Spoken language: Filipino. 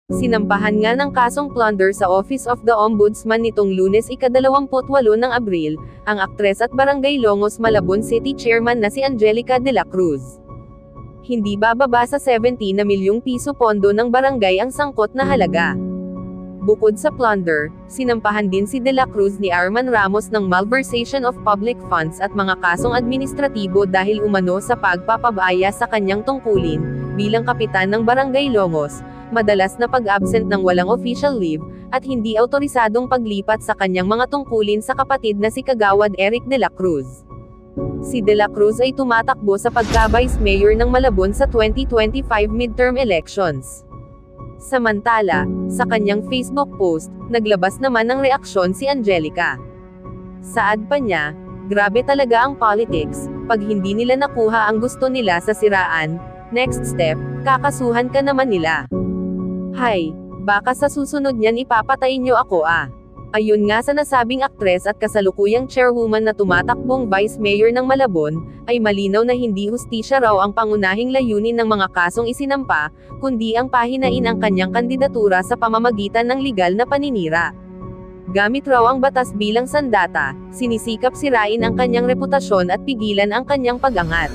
Sinampahan nga ng kasong plunder sa Office of the Ombudsman nitong Lunes ika-28 ng Abril, ang aktres at Barangay Longos Malabon City Chairman na si Angelica de la Cruz. Hindi bababa sa 70 na milyong piso pondo ng barangay ang sangkot na halaga. Bukod sa plunder, sinampahan din si de la Cruz ni Arman Ramos ng malversation of public funds at mga kasong administratibo dahil umano sa pagpapabaya sa kanyang tungkulin, bilang kapitan ng Barangay Longos, madalas na pag-absent ng walang official leave, at hindi autorisadong paglipat sa kanyang mga tungkulin sa kapatid na si Kagawad Eric de la Cruz. Si de la Cruz ay tumatakbo sa pagka-vice mayor ng Malabon sa 2025 midterm elections. Samantala, sa kanyang Facebook post, naglabas naman ng reaksyon si Angelica. Saad pa niya, "Grabe talaga ang politics, pag hindi nila nakuha ang gusto nila sa siraan, next step, kakasuhan ka naman nila. Hay, baka sa susunod niyan ipapatay niyo ako ah." Ayon nga sa nasabing aktres at kasalukuyang chairwoman na tumatakbong vice mayor ng Malabon, ay malinaw na hindi hustisya raw ang pangunahing layunin ng mga kasong isinampa, kundi ang pahinain ang kanyang kandidatura sa pamamagitan ng legal na paninira. Gamit raw ang batas bilang sandata, sinisikap sirain ang kanyang reputasyon at pigilan ang kanyang pag-angat.